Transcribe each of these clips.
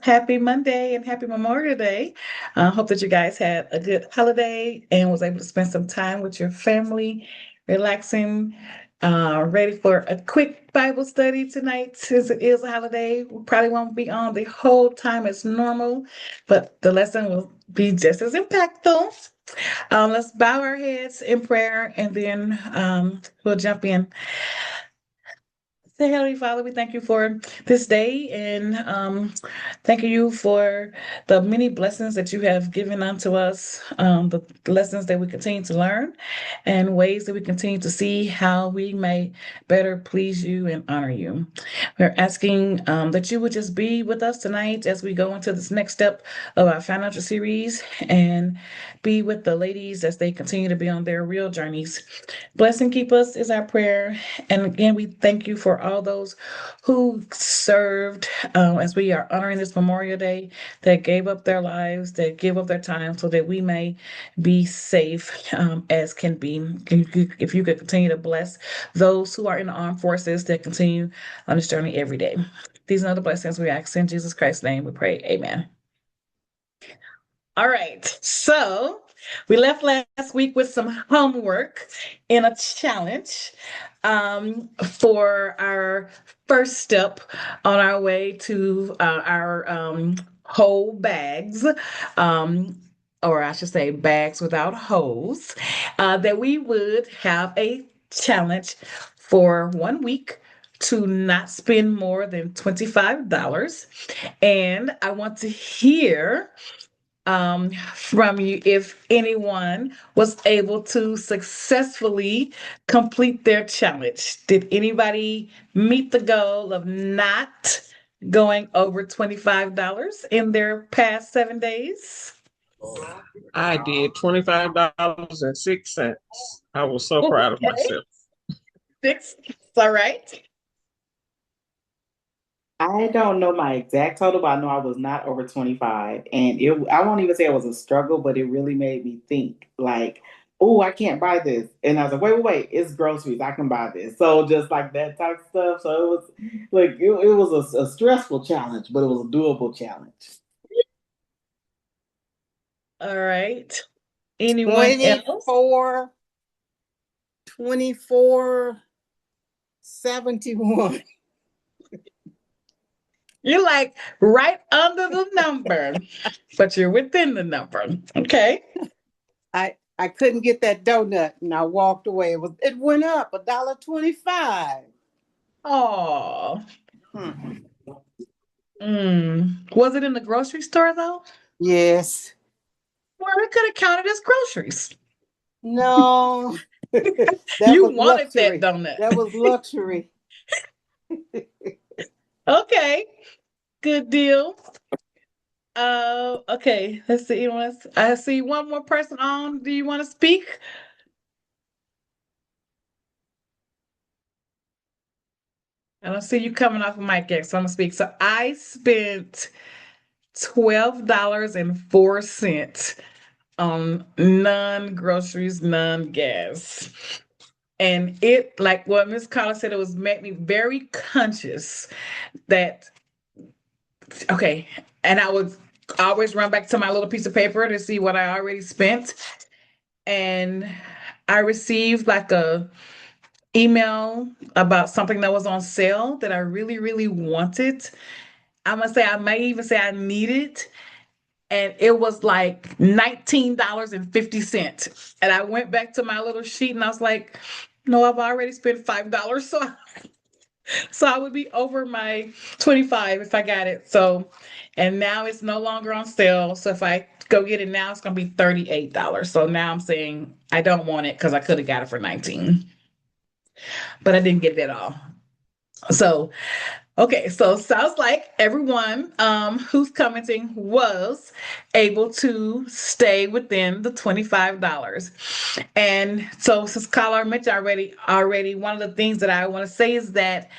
Happy Monday and happy Memorial Day. I hope that you guys had a good holiday and was able to spend some time with your family, relaxing, ready for a quick Bible study tonight since it is a holiday. We probably won't be on the whole time as normal, but the lesson will be just as impactful. Let's bow our heads in prayer and then we'll jump in. Say, Heavenly Father, we thank you for this day and thank you for the many blessings that you have given unto us, the lessons that we continue to learn and ways that we continue to see how we may better please you and honor you. We're asking that you would just be with us tonight as we go into this next step of our financial series and be with the ladies as they continue to be on their real journeys. Bless and keep us is our prayer. And again, we thank you for all those who served as we are honoring this Memorial Day, that gave up their lives, that give up their time so that we may be safe as can be. If you could continue to bless those who are in the armed forces that continue on this journey every day. These are the blessings we ask in Jesus Christ's name. We pray. Amen. All right. So we left last week with some homework and a challenge for our first step on our way to our whole bags. Or I should say, bags without holes, that we would have a challenge for 1 week to not spend more than $25. And I want to hear from you if anyone was able to successfully complete their challenge. Did anybody meet the goal of not going over $25 in their past 7 days? I did $25.06. I was so proud of Okay, myself. six. All right. I don't know my exact total, but I know I was not over 25. And I won't even say it was a struggle, but it really made me think like, oh, I can't buy this. And I was like, wait, it's groceries. I can buy this. So just like that type of stuff. So it was like, it was a stressful challenge, but it was a doable challenge. All right. Anyone else? 24, 24, 71. You're like right under the number, but you're within the number. Okay. I couldn't get that donut and I walked away. It went up $1.25. Oh. Hmm. Was it in the grocery store though? Yes. Well, it could have counted as groceries. No. That You was wanted luxury. that donut. That was luxury. Okay. Good deal. Okay. Let's see. I see one more person on. Do you want to speak? I don't see you coming off of mic yet, so I'm gonna speak. So I spent $12.04 on non-groceries, non-gas. And it, like what Miss Collins said, it was made me very conscious that okay, and I would always run back to my little piece of paper to see what I already spent. And I received like a email about something that was on sale that I really, really wanted. I must say I may even say I needed. And it was like $19.50. And I went back to my little sheet and I was like, no, I've already spent $5. So I would be over my 25 if I got it. So, and now it's no longer on sale. So if I go get it now, it's gonna be $38. So now I'm saying I don't want it because I could have got it for 19, but I didn't get it at all. So okay, so sounds like everyone who's commenting was able to stay within the $25. And so since Kyla mentioned already, one of the things that I want to say is that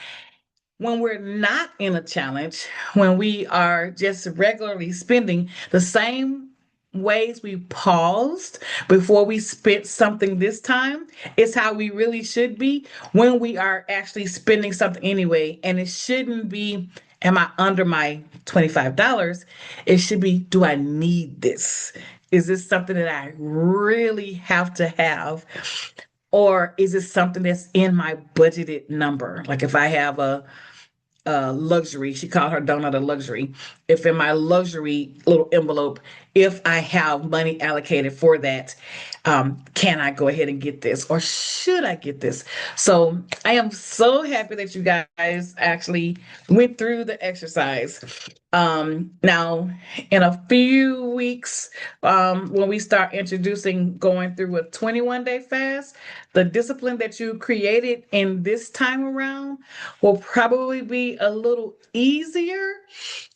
when we're not in a challenge, when we are just regularly spending the same ways we paused before we spent something this time is how we really should be when we are actually spending something anyway. And it shouldn't be, am I under my $25, it should be, do I need this? Is this something that I really have to have? Or is it something that's in my budgeted number? Like if I have a luxury. She called her donut a luxury. If in my luxury little envelope, if I have money allocated for that, can I go ahead and get this or should I get this? So I am so happy that you guys actually went through the exercise. Now, in a few weeks, when we start introducing going through a 21-day fast, the discipline that you created in this time around will probably be a little easier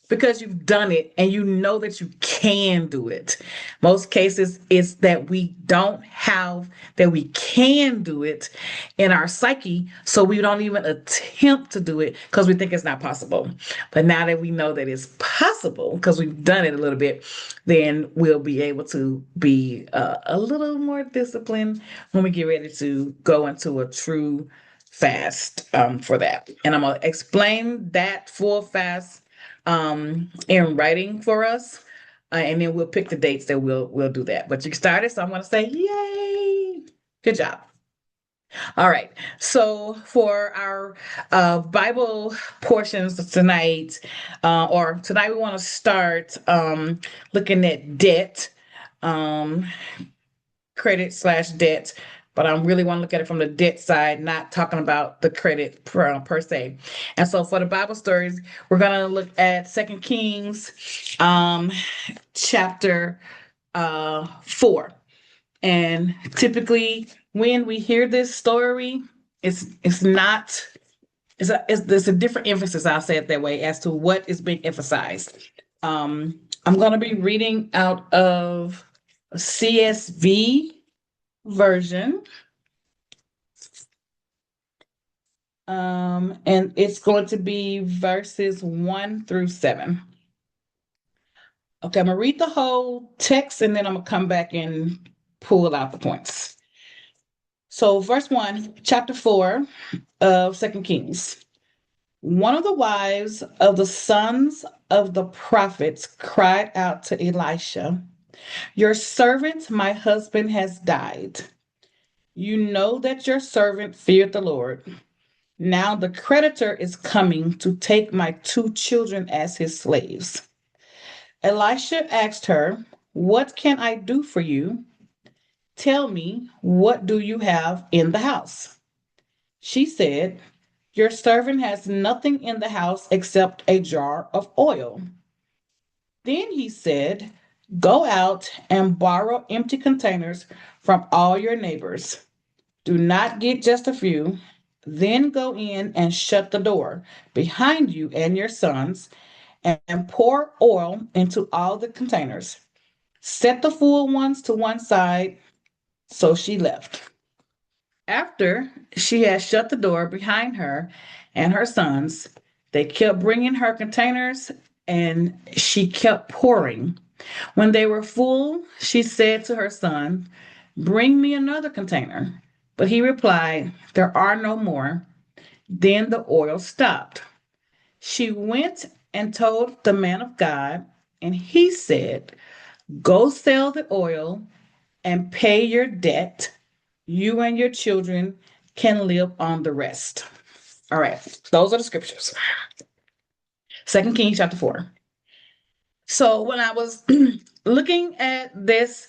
because you've done it and you know that you can do it. Most cases, it's that we don't have that we can do it in our psyche, so we don't even attempt to do it because we think it's not possible. But now that we know that it's possible because we've done it a little bit, then we'll be able to be a little more disciplined when we get ready to go into a true fast for that. And I'm going to explain that full fast in writing for us. And then we'll pick the dates that we'll do that. But you started, so I'm going to say, yay! Good job. All right. So for our Bible portions tonight, we want to start looking at debt, credit/debt. But I really want to look at it from the debt side, not talking about the credit per se. And so for the Bible stories, we're going to look at 2 Kings chapter 4. And typically when we hear this story, there's a different emphasis, I'll say it that way, as to what is being emphasized. I'm going to be reading out of a CSV version. And it's going to be verses 1 through 7. Okay, I'm gonna read the whole text and then I'm gonna come back and pull out the points. So verse 1, chapter 4 of 2 Kings. One of the wives of the sons of the prophets cried out to Elisha, "Your servant, my husband, has died. You know that your servant feared the Lord. Now the creditor is coming to take my 2 children as his slaves." Elisha asked her, "What can I do for you? Tell me, what do you have in the house?" She said, "Your servant has nothing in the house except a jar of oil." Then he said, "Go out and borrow empty containers from all your neighbors. Do not get just a few. Then go in and shut the door behind you and your sons and pour oil into all the containers. Set the full ones to one side." So she left. After she had shut the door behind her and her sons, they kept bringing her containers and she kept pouring. When they were full, she said to her son, "Bring me another container." But he replied, "There are no more." Then the oil stopped. She went and told the man of God, and he said, "Go sell the oil and pay your debt. You and your children can live on the rest." All right, those are the scriptures. 2 Kings chapter 4. So when I was looking at this,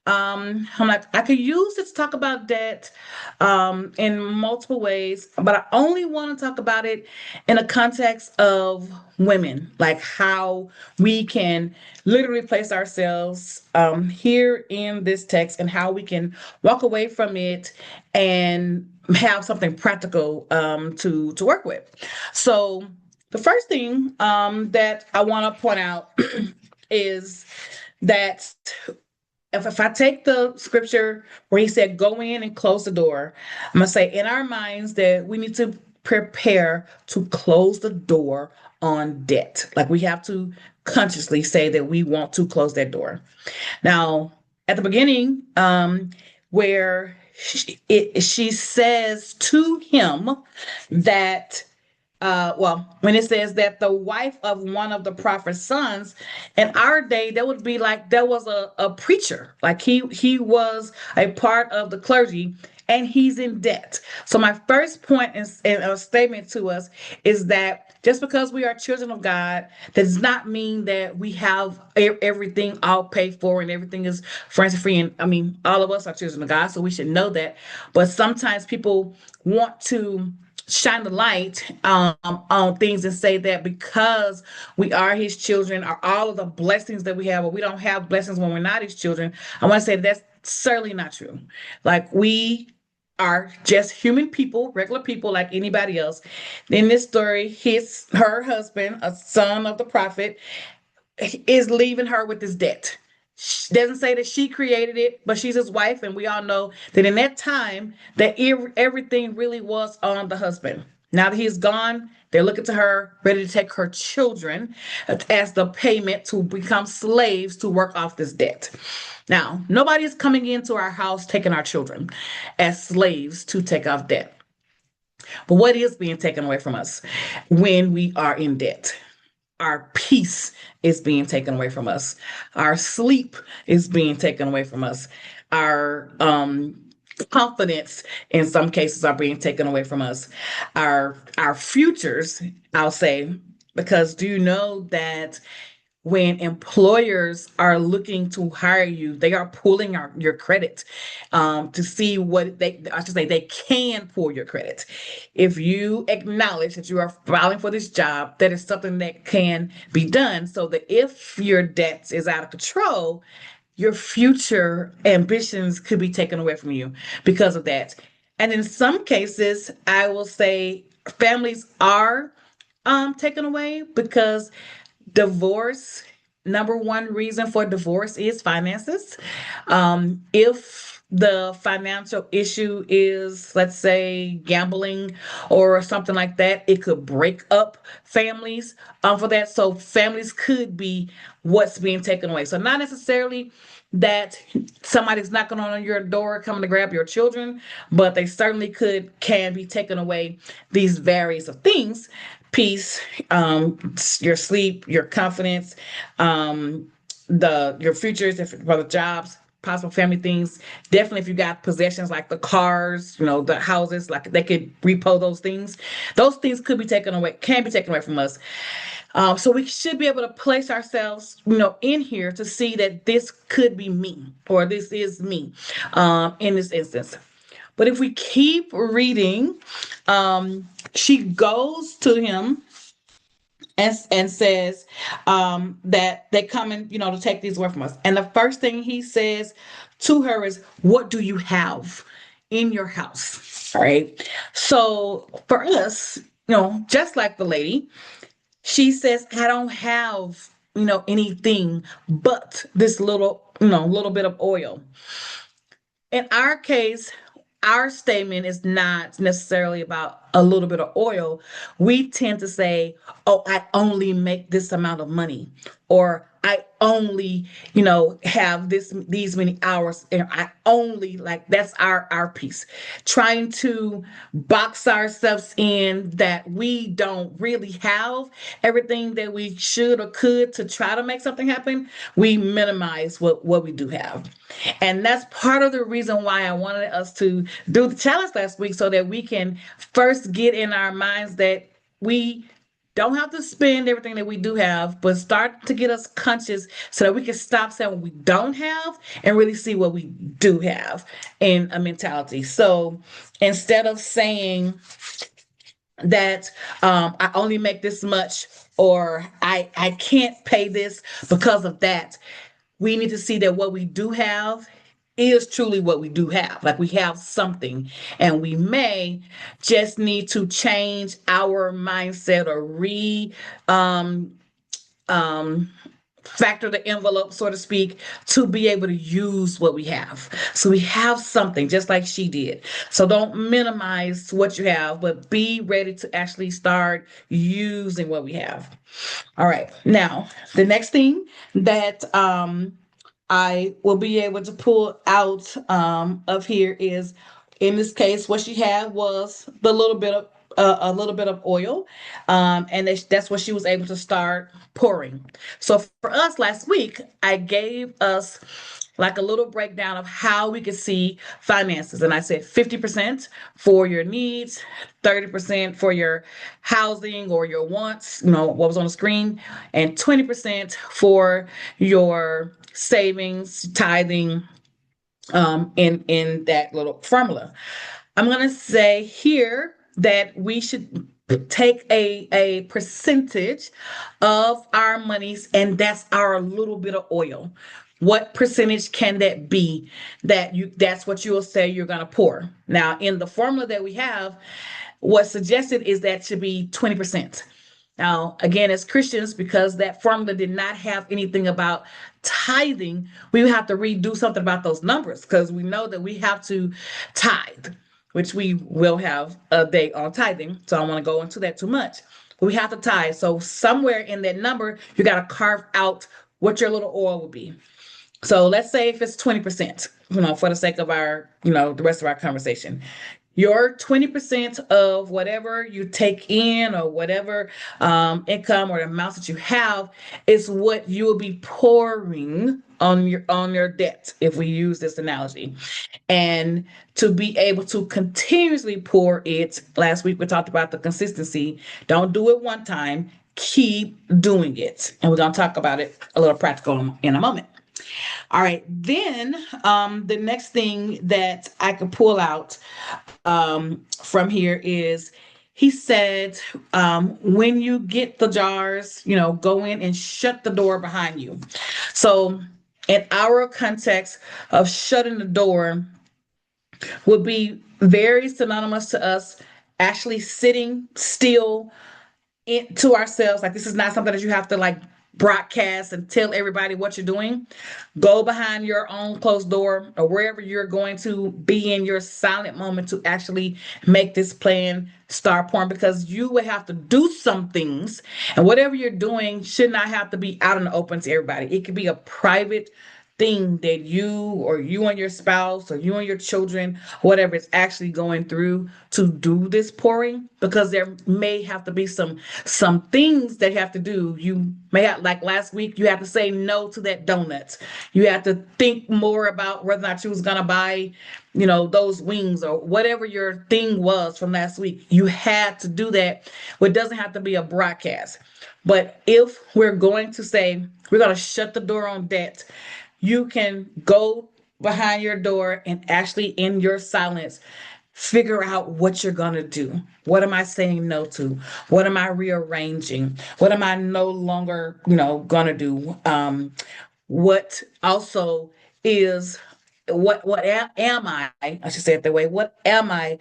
I'm like, I could use it to talk about debt in multiple ways, but I only want to talk about it in a context of women, like how we can literally place ourselves here in this text and how we can walk away from it and have something practical to work with. So the first thing that I want to point out is that if I take the scripture where he said, "Go in and close the door," I'm going to say in our minds that we need to prepare to close the door on debt. Like we have to consciously say that we want to close that door. Now, at the beginning, where she says to him that well, when it says that the wife of one of the prophet's sons, in our day, that would be like there was a preacher, like he was a part of the clergy, and he's in debt. So my first point in a statement to us is that just because we are children of God, does not mean that we have everything all paid for and everything is free. And I mean, all of us are children of God, so we should know that. But sometimes people want to shine the light on things and say that because we are his children, or all of the blessings that we have, or we don't have blessings when we're not his children. I want to say that's certainly not true. Like, we are just human people, regular people like anybody else. In this story, her husband, a son of the prophet, is leaving her with this debt. She doesn't say that she created it, but she's his wife, and we all know that in that time, that everything really was on the husband. Now that he's gone, they're looking to her, ready to take her children as the payment to become slaves to work off this debt. Now, nobody is coming into our house taking our children as slaves to take off debt. But what is being taken away from us when we are in debt? Our peace is being taken away from us. Our sleep is being taken away from us. Our confidence, in some cases, are being taken away from us. Our futures, I'll say, because do you know that when employers are looking to hire you, they are pulling your credit to see what I should say, they can pull your credit. If you acknowledge that you are filing for this job, that is something that can be done, so that if your debt is out of control, your future ambitions could be taken away from you because of that. And in some cases, I will say families are taken away because divorce, number one reason for divorce is finances. If the financial issue is, let's say, gambling or something like that, it could break up families for that. So families could be what's being taken away. So not necessarily that somebody's knocking on your door coming to grab your children, but they certainly can be taken away, these various of things: peace, your sleep, your confidence, your futures, if for the jobs, possible family things. Definitely, if you got possessions like the cars, the houses, like they could repo those things. Those things could be taken away, can be taken away from us. So we should be able to place ourselves, in here to see that this could be me, or this is me, in this instance. But if we keep reading, she goes to him and says that they come in, to take these away from us. And the first thing he says to her is, "What do you have in your house?" All right. So for us, just like the lady, she says, "I don't have, anything but this little bit of oil." In our case, our statement is not necessarily about a little bit of oil. We tend to say, "Oh, I only make this amount of money," or "I only, have these many hours, and I only," like, that's our piece. Trying to box ourselves in that we don't really have everything that we should or could to try to make something happen. We minimize what we do have. And that's part of the reason why I wanted us to do the challenge last week, so that we can first get in our minds that we don't have to spend everything that we do have, but start to get us conscious so that we can stop saying what we don't have and really see what we do have in a mentality. So instead of saying that I only make this much, or I can't pay this because of that, we need to see that what we do have is truly what we do have. Like, we have something, and we may just need to change our mindset, or factor the envelope, so to speak, to be able to use what we have. So we have something, just like she did. So don't minimize what you have, but be ready to actually start using what we have. All right. Now, the next thing that I will be able to pull out of here is, in this case, what she had was the little bit of a little bit of oil, and that's what she was able to start pouring. So for us last week, I gave us like a little breakdown of how we could see finances. And I said 50% for your needs, 30% for your housing or your wants, what was on the screen, and 20% for your savings, tithing, in that little formula. I'm going to say here that we should take a percentage of our monies, and that's our little bit of oil. What percentage can that be that's what you will say you're going to pour? Now, in the formula that we have, what's suggested is that should be 20%. Now, again, as Christians, because that formula did not have anything about tithing, we have to redo something about those numbers because we know that we have to tithe, which we will have a day on tithing. So I don't want to go into that too much. But we have to tithe. So somewhere in that number, you got to carve out what your little oil will be. So let's say if it's 20%, for the sake of our, the rest of our conversation. Your 20% of whatever you take in or whatever income or the amounts that you have is what you will be pouring on your debt, if we use this analogy. And to be able to continuously pour it, last week we talked about the consistency. Don't do it one time, keep doing it. And we're going to talk about it a little practical in a moment. All right, then the next thing that I could pull out from here is he said, when you get the jars, go in and shut the door behind you. So in our context of shutting the door would be very synonymous to us actually sitting still to ourselves. Like, this is not something that you have to like broadcast and tell everybody what you're doing. Go behind your own closed door or wherever you're going to be in your silent moment to actually make this plan start pouring, because you will have to do some things, and whatever you're doing should not have to be out in the open to everybody. It could be a private thing that you and your spouse or you and your children, whatever, is actually going through to do this pouring, because there may have to be some things that you have to do. You may have, like last week, you have to say no to that donut. You have to think more about whether or not you was gonna buy those wings or whatever your thing was from last week. You had to do that. Well, it doesn't have to be a broadcast. But if we're going to say we're going to shut the door on debt, you can go behind your door and actually in your silence figure out what you're going to do. What am I saying no to? What am I rearranging? What am I no longer, going to do? What also is what am I should say it that way. What am I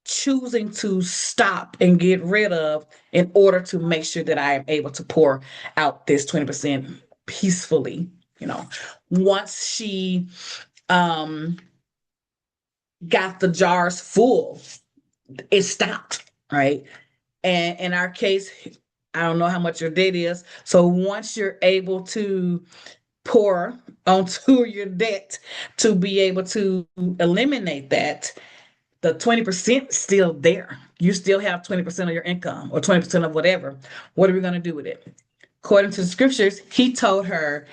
choosing to stop and get rid of in order to make sure that I am able to pour out this 20% peacefully? Once she got the jars full, it stopped, right? And in our case, I don't know how much your debt is. So once you're able to pour onto your debt to be able to eliminate that, the 20% still there. You still have 20% of your income or 20% of whatever. What are we going to do with it? According to the scriptures, he told her,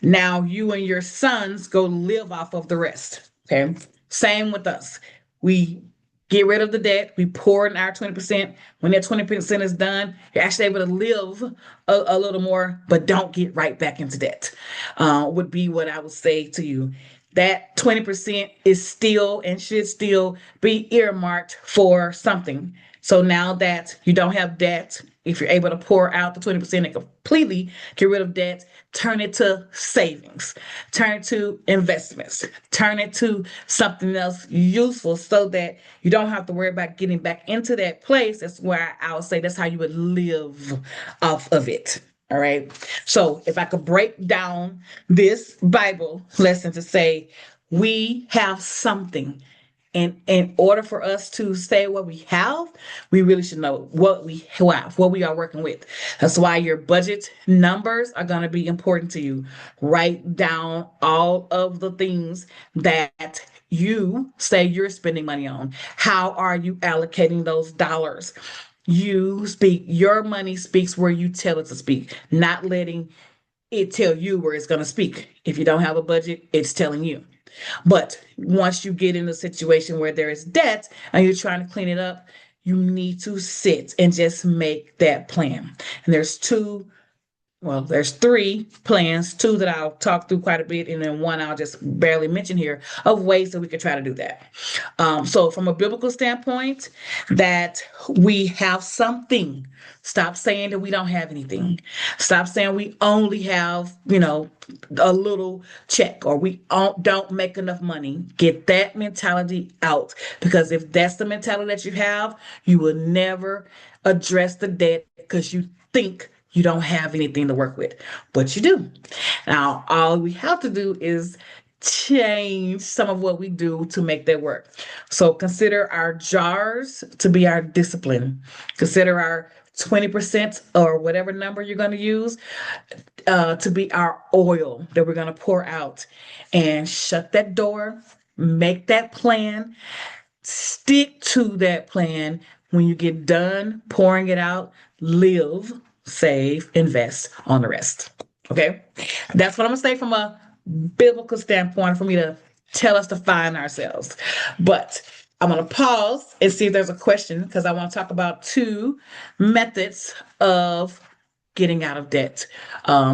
now you and your sons go live off of the rest. Okay. Same with us. We get rid of the debt. We pour in our 20%. When that 20% is done, you're actually able to live a little more, but don't get right back into debt, would be what I would say to you. That 20% is still and should still be earmarked for something. So now that you don't have debt, if you're able to pour out the 20% and completely get rid of debt, turn it to savings, turn it to investments, turn it to something else useful so that you don't have to worry about getting back into that place. That's where I would say that's how you would live off of it. All right. So if I could break down this Bible lesson to say, we have something And in order for us to say what we have, we really should know what we have, what we are working with. That's why your budget numbers are going to be important to you. Write down all of the things that you say you're spending money on. How are you allocating those dollars? You speak, your money speaks where you tell it to speak, not letting it tell you where it's going to speak. If you don't have a budget, it's telling you. But once you get in a situation where there is debt and you're trying to clean it up, you need to sit and just make that plan. And there's three plans, two that I'll talk through quite a bit, and then one I'll just barely mention here of ways that we could try to do that. So from a biblical standpoint, that we have something. Stop saying that we don't have anything. Stop saying we only have, a little check or we don't make enough money. Get that mentality out, because if that's the mentality that you have, you will never address the debt because you think you don't have anything to work with, but you do. Now, all we have to do is change some of what we do to make that work. So consider our jars to be our discipline. Consider our 20% or whatever number you're going to use to be our oil that we're going to pour out, and shut that door, make that plan, stick to that plan. When you get done pouring it out, live, save, invest on the rest. Okay. That's what I'm going to say from a biblical standpoint for me to tell us to find ourselves. But I'm going to pause and see if there's a question, because I want to talk about two methods of getting out of debt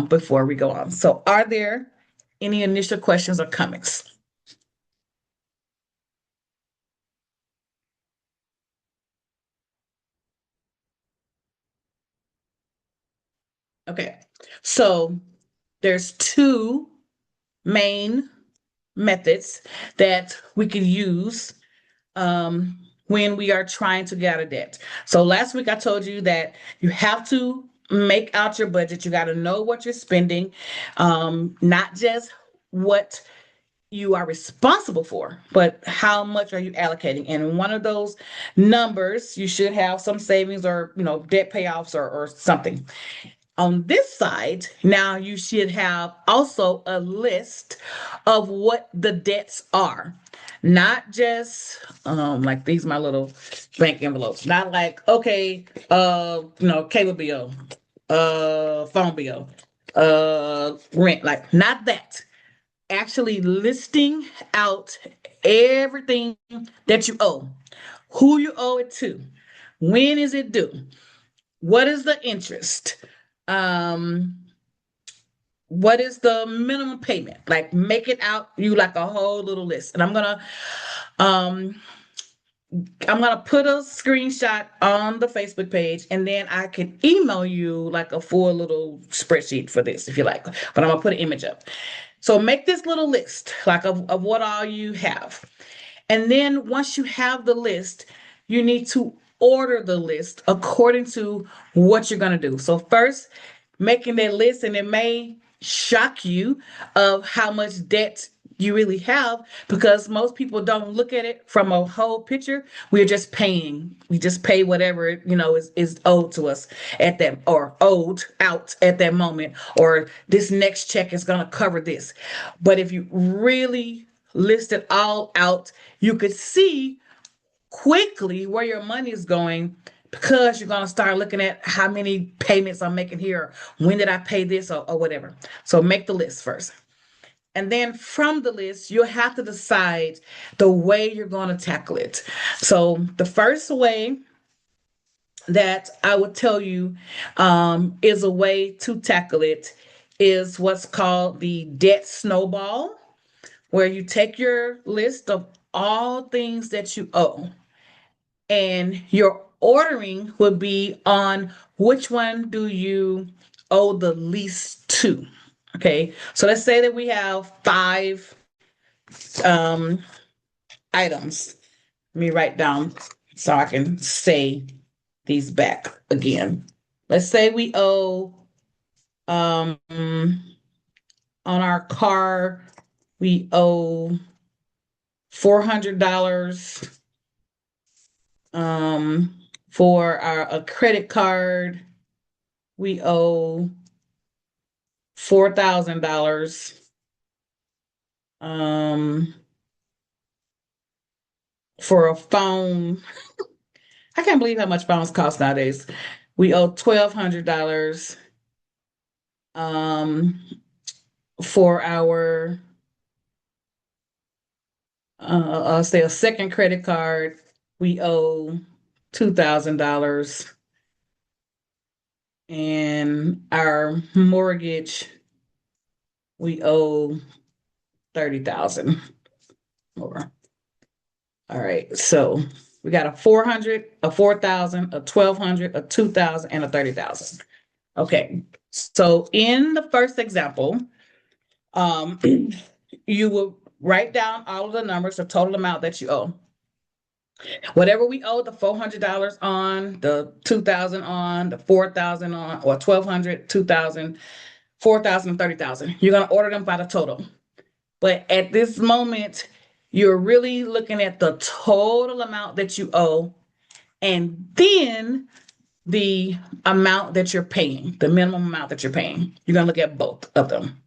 before we go on. So are there any initial questions or comments? Okay, so there's two main methods that we can use when we are trying to get out of debt. So last week I told you that you have to make out your budget. You got to know what you're spending, not just what you are responsible for, but how much are you allocating? And one of those numbers, you should have some savings or, debt payoffs or something. On this side, now you should have also a list of what the debts are. Not just like these my little bank envelopes. Not like, okay, cable bill, phone bill, rent, like not that. Actually listing out everything that you owe, who you owe it to, when is it due, what is the interest, um, what is the minimum payment? Like make it out you like a whole little list. And um I'm gonna put a screenshot on the Facebook page, and then I can email you like a full little spreadsheet for this if you like. But I'm gonna put an image up. So make this little list like of what all you have. And then once you have the list, you need to order the list according to what you're going to do. So first, making that list, and it may shock you of how much debt you really have, because most people don't look at it from a whole picture. We're just paying. We just pay whatever, is owed to us at that, or owed out at that moment, or this next check is going to cover this. But if you really list it all out, you could see quickly where your money is going, because you're going to start looking at how many payments I'm making here. When did I pay this or whatever? So make the list first. And then from the list, you'll have to decide the way you're going to tackle it. So the first way that I would tell you is a way to tackle it is what's called the debt snowball, where you take your list of all things that you owe, and your ordering would be on which one do you owe the least to. Okay, so let's say that we have 5 um, items. Let me write down so I can say these back again. Let's say we owe on our car, we owe $400 for a credit card. We owe $4,000. For a phone, I can't believe how much phones cost nowadays. We owe $1,200 for our say a second credit card. We owe $2,000, and our mortgage we owe 30,000 more. All right, so we got a 400, a 4,000, a 1,200, a 2,000, and a 30,000. Okay, so in the first example, you will write down all of the numbers, the total amount that you owe. Whatever we owe, the $400 on, the 2,000 on, the 4,000 on, or 1,200, 2,000, 4,000, 30,000. You're gonna order them by the total. But at this moment, you're really looking at the total amount that you owe, and then the amount that you're paying, the minimum amount that you're paying. You're gonna look at both of them.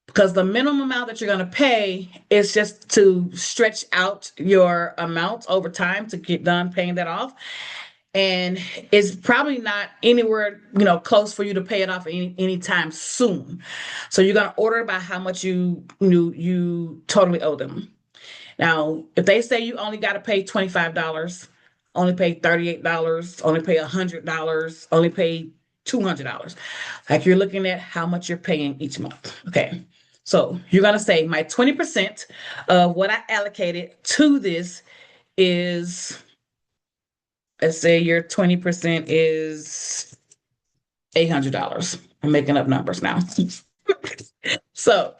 Because the minimum amount that you're going to pay is just to stretch out your amounts over time to get done paying that off. And it's probably not anywhere, close for you to pay it off anytime soon. So you're going to order by how much you totally owe them. Now, if they say you only got to pay $25, only pay $38, only pay $100, only pay $200, like you're looking at how much you're paying each month. Okay. So you're going to say my 20% of what I allocated to this is, let's say your 20% is $800. I'm making up numbers now. So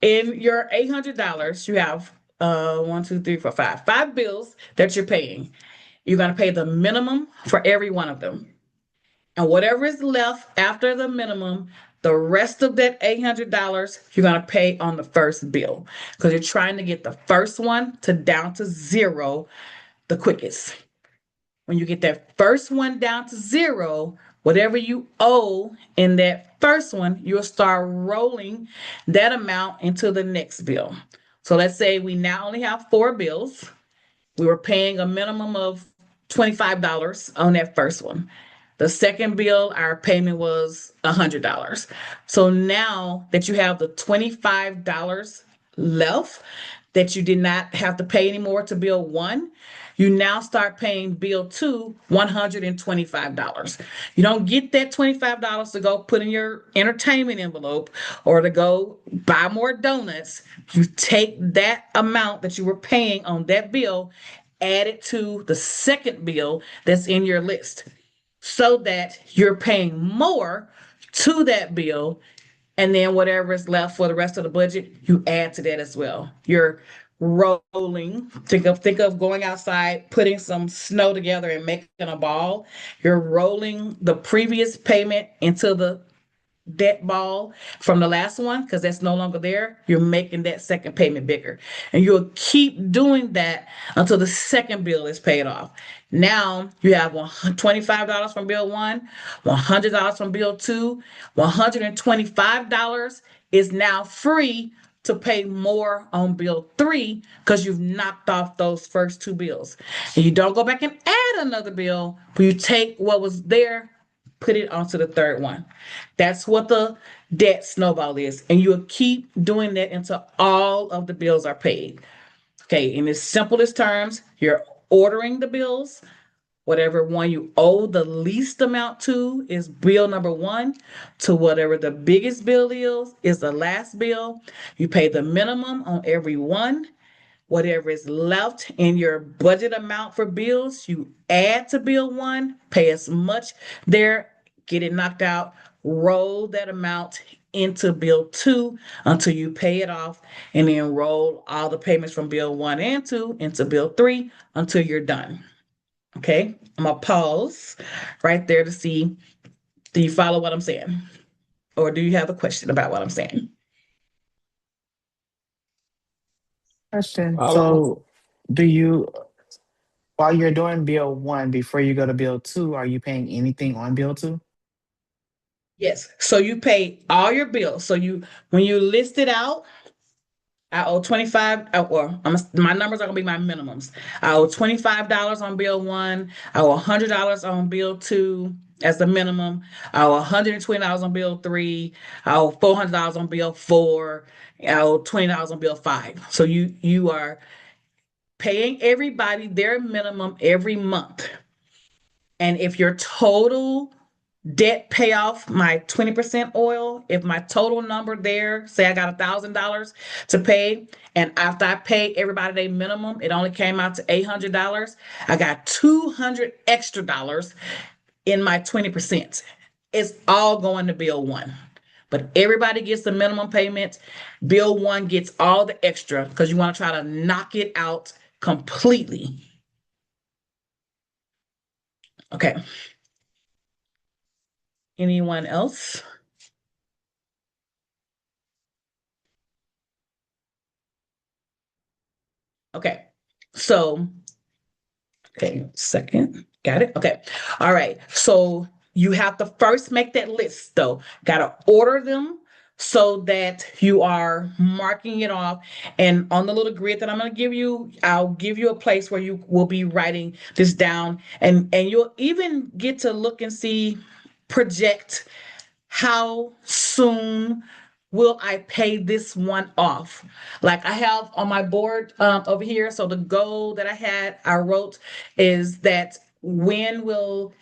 in your $800, you have 5 bills that you're paying. You're going to pay the minimum for every one of them. And whatever is left after the minimum, the rest of that $800, you're going to pay on the first bill because you're trying to get the first one down to zero the quickest. When you get that first one down to zero, whatever you owe in that first one, you'll start rolling that amount into the next bill. So let's say we now only have 4 bills. We were paying a minimum of $25 on that first one. The second bill, our payment was $100. So now that you have the $25 left that you did not have to pay anymore to bill 1, you now start paying bill 2, $125. You don't get that $25 to go put in your entertainment envelope or to go buy more donuts. You take that amount that you were paying on that bill, add it to the second bill that's in your list, so that you're paying more to that bill, and then whatever is left for the rest of the budget, you add to that as well. You're rolling. Think of going outside, putting some snow together and making a ball. You're rolling the previous payment into the debt ball from the last one because that's no longer there. You're making that second payment bigger, and you'll keep doing that until the second bill is paid off. Now you have $25 from bill 1, $100 from bill 2, $125 is now free to pay more on bill 3 because you've knocked off those first 2 bills. And you don't go back and add another bill, but you take what was there, put it onto the third one. That's what the debt snowball is. And you'll keep doing that until all of the bills are paid. Okay, in the simplest terms, you're ordering the bills. Whatever one you owe the least amount to is bill number 1, to whatever the biggest bill is the last bill. You pay the minimum on every one. Whatever is left in your budget amount for bills, you add to bill 1, pay as much there, get it knocked out, roll that amount into bill 2 until you pay it off, and then roll all the payments from bill 1 and 2 into bill 3 until you're done. Okay, I'm gonna pause right there to see, do you follow what I'm saying? Or do you have a question about what I'm saying? Question. Follow. So, do you, while you're doing bill one, before you go to bill two, are you paying anything on bill two? Yes. So you pay all your bills. So when you list it out, I owe 25, my numbers are gonna be my minimums. I owe $25 on bill one, I owe $100 on bill two as the minimum, I owe $120 on bill three, I owe $400 on bill four, I owe $20 on bill five. So you are paying everybody their minimum every month. And if your total debt payoff my 20% oil, if my total number there, say I got $1,000 to pay, and after I pay everybody their minimum, it only came out to $800. I got 200 extra dollars in my 20%. It's all going to bill one. But everybody gets the minimum payment. Bill one gets all the extra because you want to try to knock it out completely. Okay. Anyone else? Okay. So, okay, second. Got it? Okay. All right. So you have to first make that list though. Got to order them so that you are marking it off. And on the little grid that I'm going to give you, I'll give you a place where you will be writing this down, and you'll even get to look and see, project how soon will I pay this one off? Like I have on my board over here. So the goal that I wrote is that when will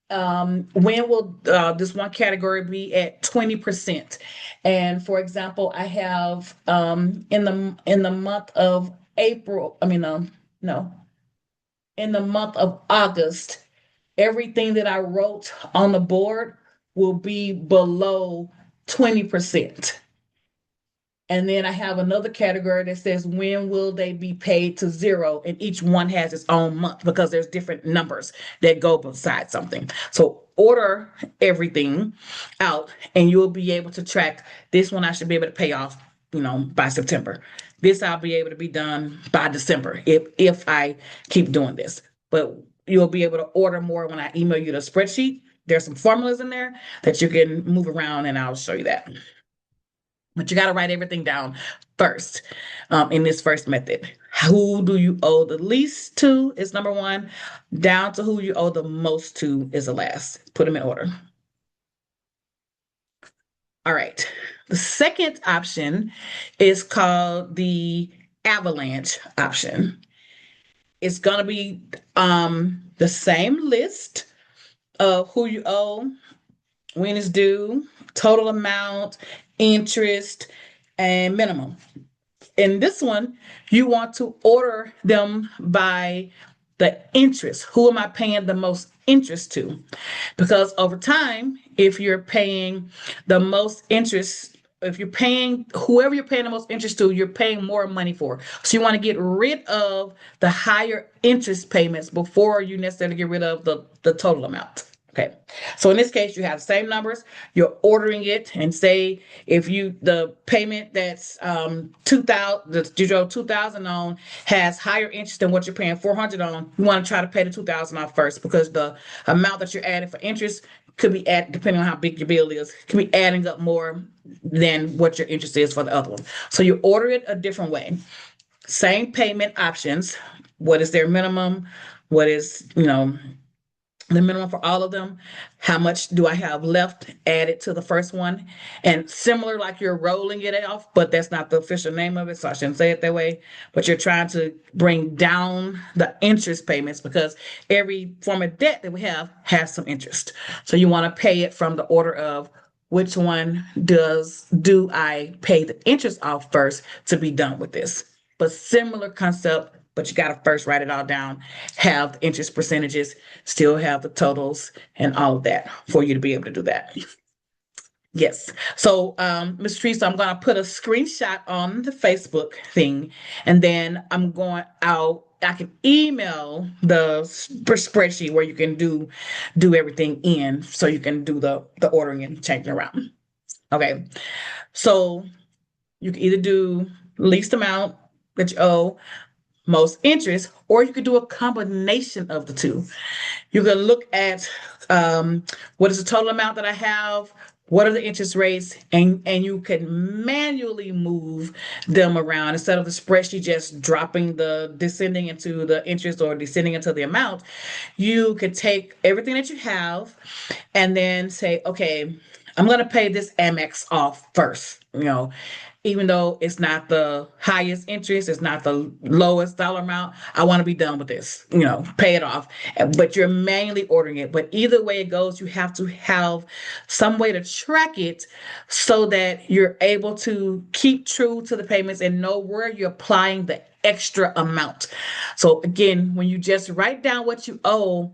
this one category be at 20%? And for example, I have in the month of April, no, in the month of August, everything that I wrote on the board will be below 20%. And then I have another category that says, when will they be paid to zero? And each one has its own month because there's different numbers that go beside something. So order everything out and you'll be able to track this one. I should be able to pay off, by September. This I'll be able to be done by December if I keep doing this. But you'll be able to order more when I email you the spreadsheet. There's some formulas in there that you can move around and I'll show you that. But you got to write everything down first in this first method. Who do you owe the least to is number one, down to who you owe the most to is the last. Put them in order. All right. The second option is called the avalanche option. It's going to be the same list of who you owe, when it's due, total amount, interest, and minimum. In this one, you want to order them by the interest. Who am I paying the most interest to? Because over time, if you're paying the most interest, if you're paying whoever you're paying the most interest to, you're paying more money for. So you want to get rid of the higher interest payments before you necessarily get rid of the total amount. Okay. So in this case, you have the same numbers, you're ordering it, and say if the payment that's 2,000 that you drove 2,000 on has higher interest than what you're paying 400 on, you want to try to pay the 2,000 off first because the amount that you're adding for interest could be depending on how big your bill is, can be adding up more than what your interest is for the other one. So you order it a different way. Same payment options. What is their minimum? What is, the minimum for all of them? How much do I have left added to the first one? And similar, like you're rolling it off, but that's not the official name of it, so I shouldn't say it that way. But you're trying to bring down the interest payments because every form of debt that we have has some interest. So you want to pay it from the order of which one do I pay the interest off first to be done with this. But similar concept, but you got to first write it all down, have the interest percentages, still have the totals and all of that for you to be able to do that. Yes. So, Ms. Teresa, I'm going to put a screenshot on the Facebook thing, and then I can email the spreadsheet where you can do everything in, so you can do the ordering and changing around. Okay. So you can either do least amount, that you owe most interest, or you could do a combination of the two. You can look at what is the total amount that I have, what are the interest rates, and you can manually move them around instead of the spreadsheet just dropping the descending into the interest or descending into the amount. You could take everything that you have and then say, okay, I'm going to pay this Amex off first. Even though it's not the highest interest, it's not the lowest dollar amount, I want to be done with this, pay it off. But you're manually ordering it. But either way it goes, you have to have some way to track it so that you're able to keep true to the payments and know where you're applying the extra amount. So again, when you just write down what you owe,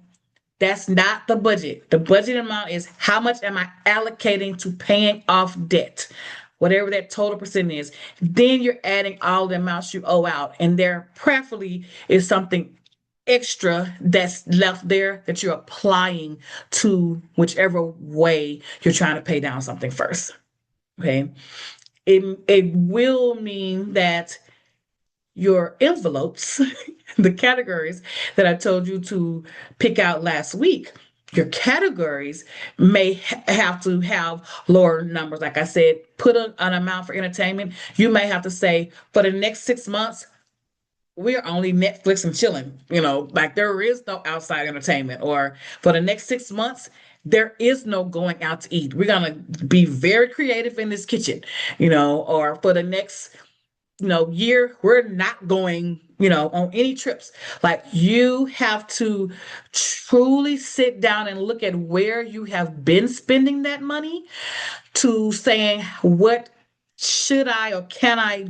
that's not the budget. The budget amount is how much am I allocating to paying off debt, whatever that total percent is. Then you're adding all the amounts you owe out. And there preferably is something extra that's left there that you're applying to whichever way you're trying to pay down something first. Okay. It will mean that your envelopes, the categories that I told you to pick out last week, your categories may have to have lower numbers. Like I said, put an amount for entertainment. You may have to say, for the next 6 months, we're only Netflix and chilling, like there is no outside entertainment. Or for the next 6 months, there is no going out to eat. We're going to be very creative in this kitchen, or for the next year, we're not going, on any trips. Like you have to truly sit down and look at where you have been spending that money to saying, what should I or can I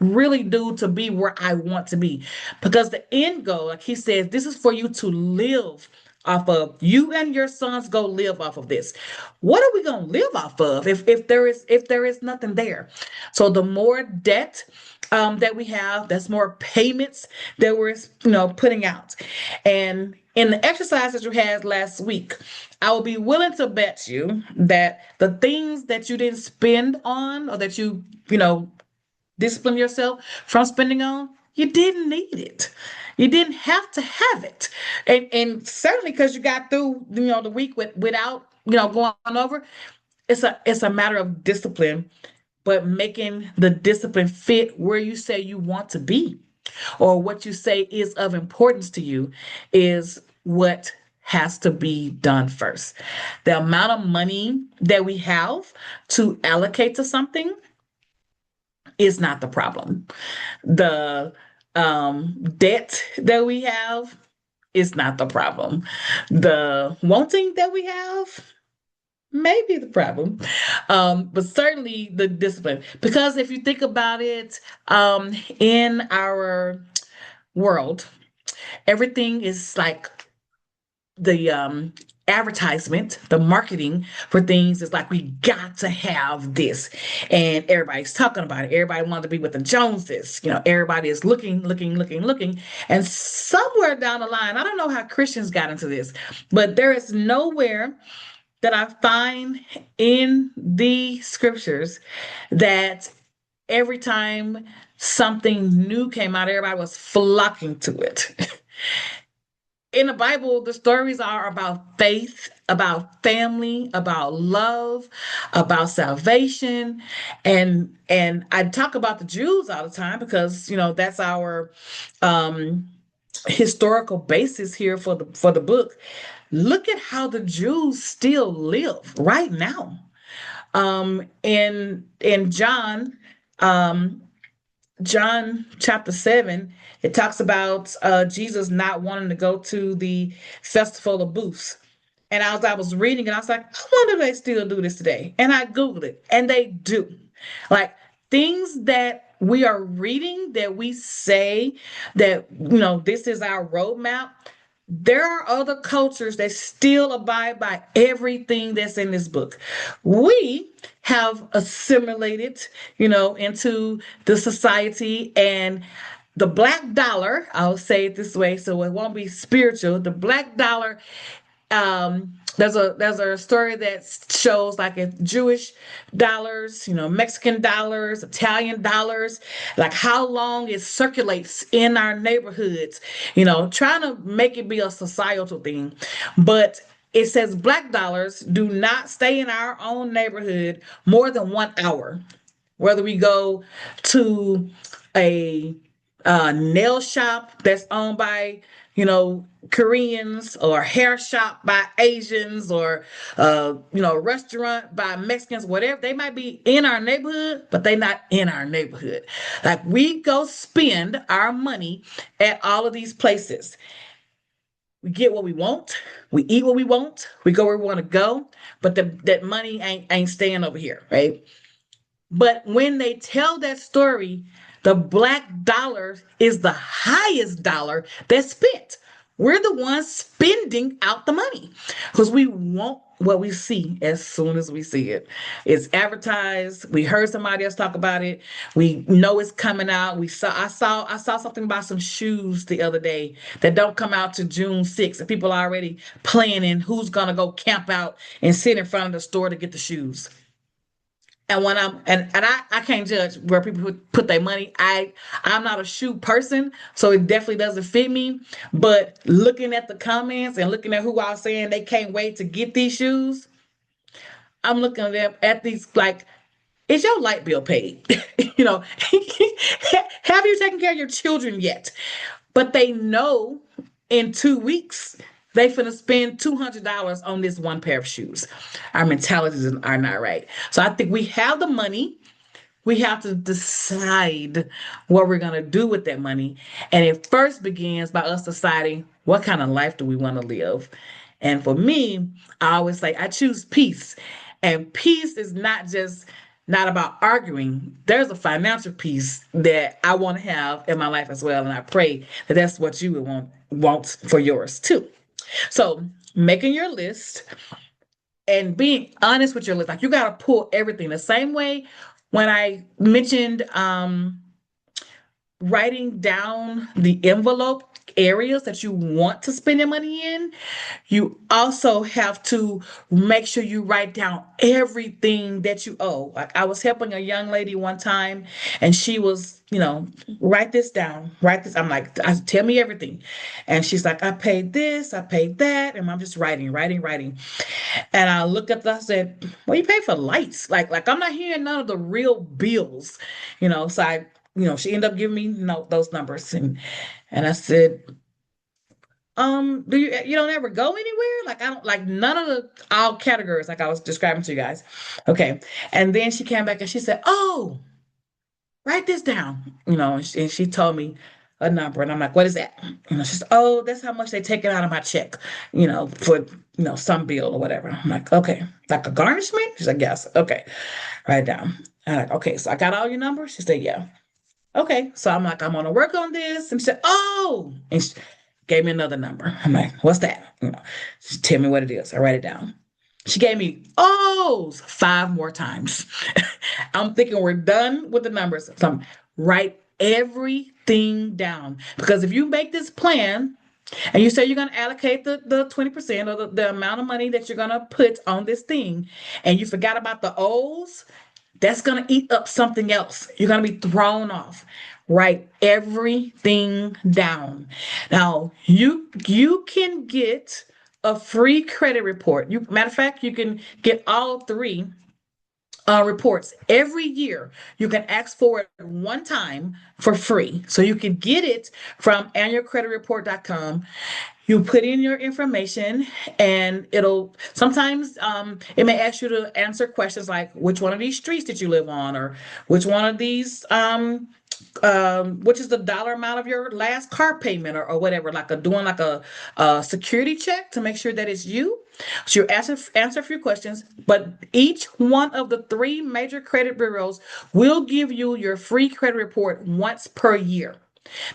really do to be where I want to be? Because the end goal, like he says, this is for you to live off of. You and your sons go live off of this. What are we going to live off of if there is nothing there? So the more debt that we have, that's more payments that we're putting out. And in the exercise that you had last week, I will be willing to bet you that the things that you didn't spend on, or that you discipline yourself from spending on, you didn't need it. You didn't have to have it. And certainly because you got through the week without going over, it's a matter of discipline, but making the discipline fit where you say you want to be, or what you say is of importance to you, is what has to be done first. The amount of money that we have to allocate to something is not the problem. The debt that we have is not the problem. The wanting that we have may be the problem, but certainly the discipline. Because if you think about it, in our world, everything is like the advertisement, the marketing for things is like, we got to have this, and everybody's talking about it. Everybody wants to be with the Joneses. Everybody is looking, and somewhere down the line, I don't know how Christians got into this, but there is nowhere that I find in the scriptures that every time something new came out, everybody was flocking to it. In the Bible, the stories are about faith, about family, about love, about salvation. And I talk about the Jews all the time because, that's our historical basis here for the book. Look at how the Jews still live right now. In John chapter 7, it talks about Jesus not wanting to go to the festival of booths. And as I was reading it, I was like, I wonder if they still do this today. And I Googled it, and they do. Like things that we are reading, that we say that, this is our roadmap. There are other cultures that still abide by everything that's in this book. We have assimilated, into the society, and the black dollar, I'll say it this way so it won't be spiritual. The black dollar there's a story that shows like if Jewish dollars, Mexican dollars, Italian dollars, like how long it circulates in our neighborhoods, trying to make it be a societal thing. But it says black dollars do not stay in our own neighborhood more than 1 hour. Whether we go to a nail shop that's owned by, Koreans, or hair shop by Asians, or restaurant by Mexicans, whatever. They might be in our neighborhood, but they not in our neighborhood. Like we go spend our money at all of these places. We get what we want, we eat what we want, we go where we want to go, but that money ain't staying over here, right? But when they tell that story, the black dollar is the highest dollar that's spent. We're the ones spending out the money because we want what we see as soon as we see it. It's advertised. We heard somebody else talk about it. We know it's coming out. I saw something about some shoes the other day that don't come out to June 6th, and people are already planning who's gonna go camp out and sit in front of the store to get the shoes. And when I can't judge where people put their money. I'm not a shoe person, so it definitely doesn't fit me. But looking at the comments and looking at who I was saying they can't wait to get these shoes, I'm looking at them at these like, is your light bill paid? Have you taken care of your children yet? But they know in 2 weeks they finna spend $200 on this one pair of shoes. Our mentalities are not right. So I think we have the money. We have to decide what we're gonna do with that money. And it first begins by us deciding what kind of life do we want to live. And for me, I always say I choose peace. And peace is not about arguing. There's a financial peace that I want to have in my life as well. And I pray that that's what you would want for yours too. So making your list and being honest with your list, like you got to pull everything the same way when I mentioned writing down the envelope areas that you want to spend your money in. You also have to make sure you write down everything that you owe. Like I was helping a young lady one time and she was, write this down, write this. I'm like, tell me everything. And she's like, I paid this, I paid that. And I'm just writing. And I looked up, I said, well, you pay for lights. Like I'm not hearing none of the real bills, so she ended up giving me those numbers. And I said, do you don't ever go anywhere? Like I don't like none of the all categories like I was describing to you guys. Okay. And then she came back and she said, oh, write this down, and she told me a number. And I'm like, what is that? She said, oh, that's how much they take it out of my check, for some bill or whatever. I'm like, okay, like a garnishment? She's like, yes. Okay. Write it down. I'm like, okay, so I got all your numbers? She said, yeah. Okay, so I'm like, I'm gonna work on this. And she said, oh, and she gave me another number. I'm like, what's that? She tell me what it is. I write it down. She gave me O's 5 more times. I'm thinking we're done with the numbers. So write everything down. Because if you make this plan and you say you're gonna allocate the 20% or the amount of money that you're gonna put on this thing, and you forgot about the O's, that's going to eat up something else. You're going to be thrown off. Write everything down. Now, you can get a free credit report. Matter of fact, you can get all 3 reports every year. You can ask for it one time for free. So you can get it from annualcreditreport.com. You put in your information and sometimes it may ask you to answer questions like which one of these streets did you live on, or which one of these which is the dollar amount of your last car payment, or whatever, doing a security check to make sure that it's you. So you answer a few questions, but each one of the 3 major credit bureaus will give you your free credit report once per year.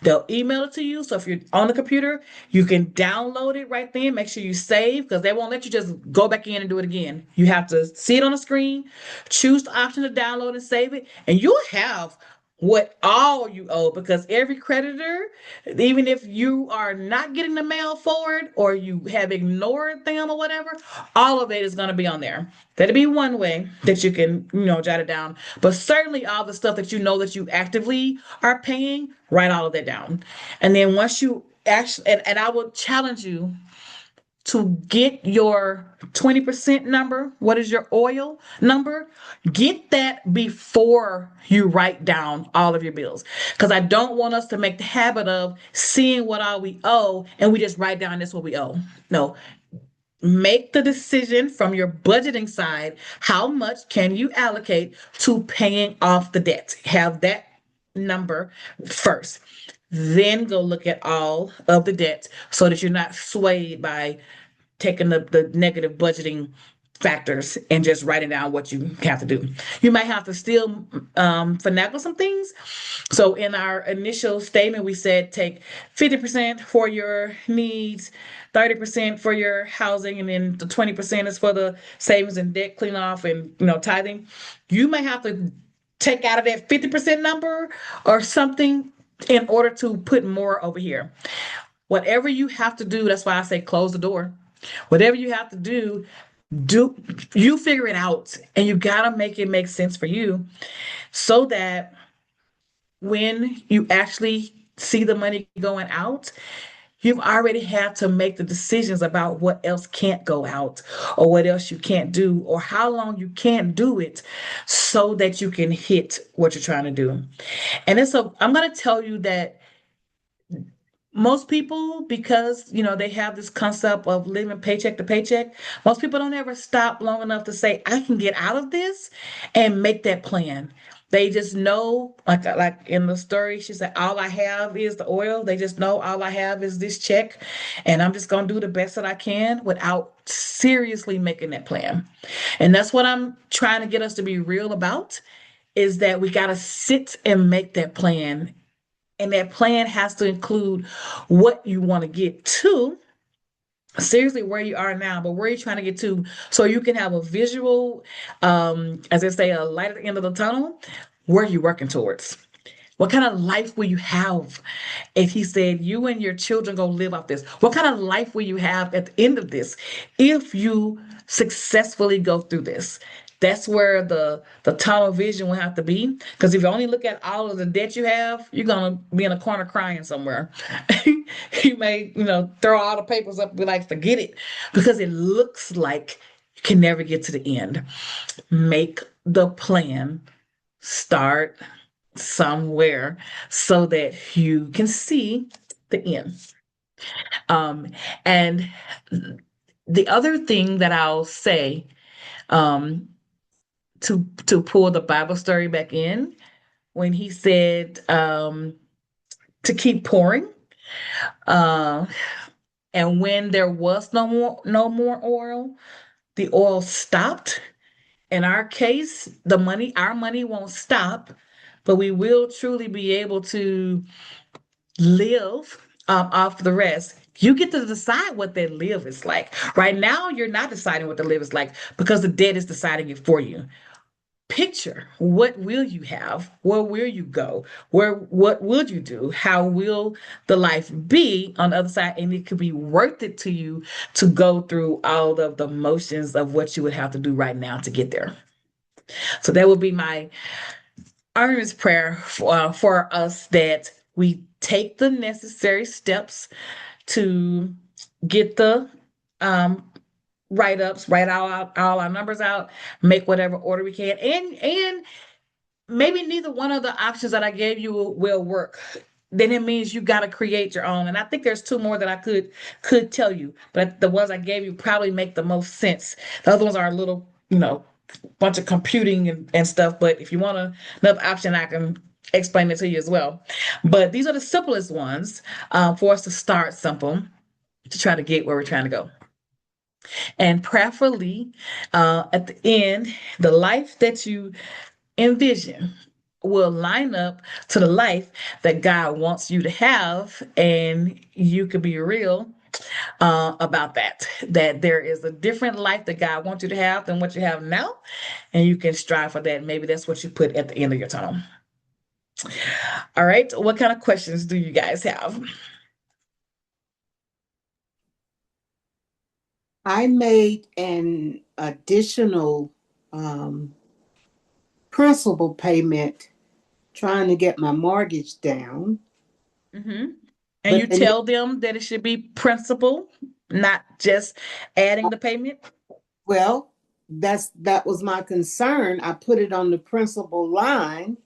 They'll email it to you. So if you're on the computer, you can download it right then. Make sure you save, because they won't let you just go back in and do it again. You have to see it on the screen, choose the option to download and save it, and you'll have what all you owe, because every creditor, even if you are not getting the mail forward or you have ignored them or whatever, all of it is going to be on there. That'll be one way that you can, jot it down. But certainly all the stuff that you know that you actively are paying, write all of that down. And then once you actually, and I will challenge you to get your 20% number. What is your oil number? Get that before you write down all of your bills. Because I don't want us to make the habit of seeing what all we owe and we just write down this what we owe. No, make the decision from your budgeting side. How much can you allocate to paying off the debt? Have that number first. Then go look at all of the debts so that you're not swayed by taking the negative budgeting factors and just writing down what you have to do. You might have to still finagle some things. So in our initial statement, we said take 50% for your needs, 30% for your housing, and then the 20% is for the savings and debt clean off and tithing. You may have to take out of that 50% number or something in order to put more over here. Whatever you have to do, that's why I say close the door. Whatever you have to do you figure it out, and you gotta make it make sense for you so that when you actually see the money going out, you've already had to make the decisions about what else can't go out or what else you can't do or how long you can't do it so that you can hit what you're trying to do. And I'm going to tell you that most people, because they have this concept of living paycheck to paycheck, most people don't ever stop long enough to say, I can get out of this and make that plan. They just know, like in the story, she said, all I have is the oil. They just know all I have is this check, and I'm just gonna do the best that I can without seriously making that plan. And that's what I'm trying to get us to be real about, is that we gotta sit and make that plan. And that plan has to include what you want to get to, seriously where you are now, but where you're trying to get to, so you can have a visual, as I say, a light at the end of the tunnel, where you're working towards. What kind of life will you have if he said you and your children go live off this? What kind of life will you have at the end of this if you successfully go through this? That's where the tunnel vision will have to be. Because if you only look at all of the debt you have, you're gonna be in a corner crying somewhere. You may, throw all the papers up and be like, forget it, because it looks like you can never get to the end. Make the plan, start somewhere so that you can see the end. And the other thing that I'll say, to pull the Bible story back in, when he said to keep pouring, uh, and when there was no more oil, the oil stopped. In our case, our money won't stop, but we will truly be able to live off the rest. You get to decide what that live is like. Right now, you're not deciding what the live is like because the debt is deciding it for you. Picture, what will you have? Where will you go? What would you do? How will the life be on the other side? And it could be worth it to you to go through all of the motions of what you would have to do right now to get there. So that would be my earnest prayer for us, that we take the necessary steps to get the write-ups, write all our numbers out, make whatever order we can, and maybe neither one of the options that I gave you will work. Then it means you got to create your own. And I think there's two more that I could tell you, but the ones I gave you probably make the most sense. The other ones are a little, bunch of computing and stuff. But if you want another option, I can explain it to you as well. But these are the simplest ones for us to start simple to try to get where we're trying to go. And prayerfully, at the end, the life that you envision will line up to the life that God wants you to have. And you could be real about that there is a different life that God wants you to have than what you have now. And you can strive for that. Maybe that's what you put at the end of your tunnel. All right. What kind of questions do you guys have? I made an additional um, principal payment trying to get my mortgage down. Hmm. And you But the, tell them that it should be principal, not just adding the payment? well, that was my concern. I put it on the principal line,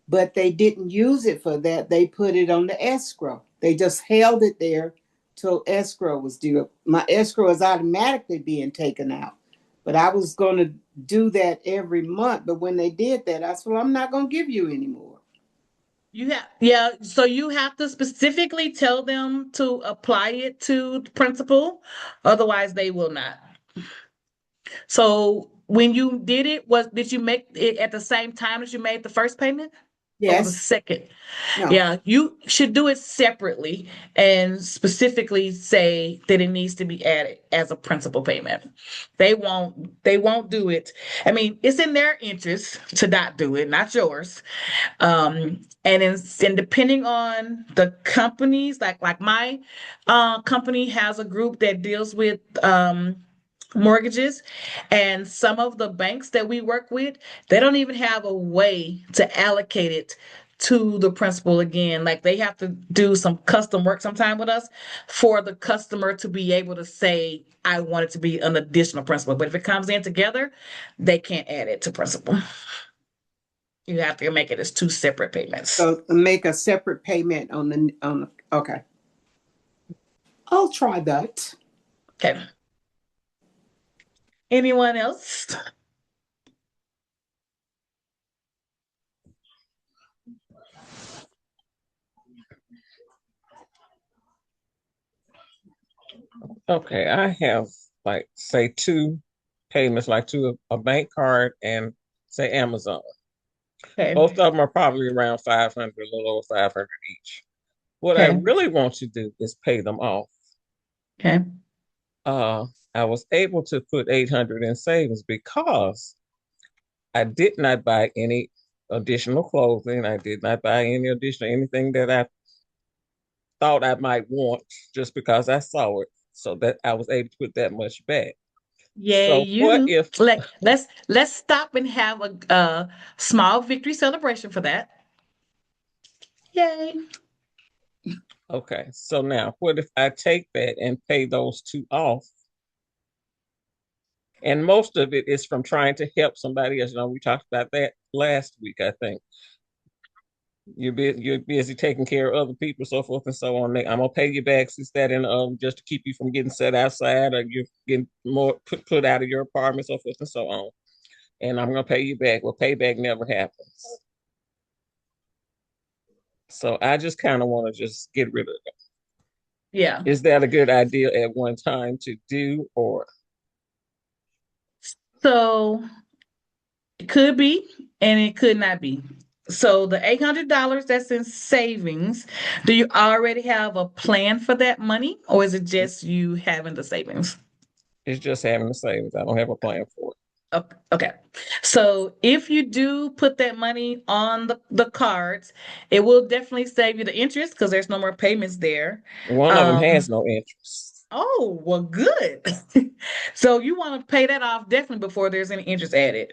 but they didn't use it for that. They put it on the escrow. They just held it there till escrow was due. My escrow is automatically being taken out. But I was going to do that every month. But when they did that, I said, well, I'm not going to give you anymore. You have, yeah, so you have to specifically tell them to apply it to the principal, otherwise they will not. So when you did it, did you make it at the same time as you made the first payment? Or was it Yes. second? No. Yeah, you should do it separately and specifically say that it needs to be added as a principal payment. They won't do it. I mean, it's in their interest to not do it, not yours. And depending on the companies, like my company has a group that deals with mortgages, and some of the banks that we work with, they don't even have a way to allocate it to the principal again. Like they have to do some custom work sometime with us for the customer to be able to say, I want it to be an additional principal. But if it comes in together, they can't add it to principal. You have to make it as two separate payments. So make a separate payment on the okay. I'll try that. Okay. Anyone else? Okay, I have like say two payments, like to a bank card and say Amazon. Okay. Both of them are probably around 500, a little over 500 each. What I Okay. really want to do is pay them off. Okay. Uh, I was able to put 800 in savings because I did not buy any additional clothing. I did not buy any additional anything that I thought I might want just because I saw it. So that I was able to put that much back. Yay, So what you. if Like let's stop and have a small victory celebration for that. Yay. okay, so now what if I take that and pay those two off? And most of it is from trying to help somebody else. You know, we talked about that last week, I think. You're busy taking care of other people, so forth and so on. I'm gonna pay you back since that, and just to keep you from getting set outside or you getting more put out of your apartment, so forth and so on. And I'm gonna pay you back. Well, payback never happens. So I just kind of want to just get rid of it. Yeah. Is that a good idea at one time to do, or So it could be and it could not be. So the $800 that's in savings, do you already have a plan for that money, or is it just you having the savings? it's just having the savings? I don't have a plan for it. Okay. So if you do put that money on the cards, it will definitely save you the interest because there's no more payments there. One of them has Um, no interest. oh, well, good. So you want to pay that off definitely before there's any interest added.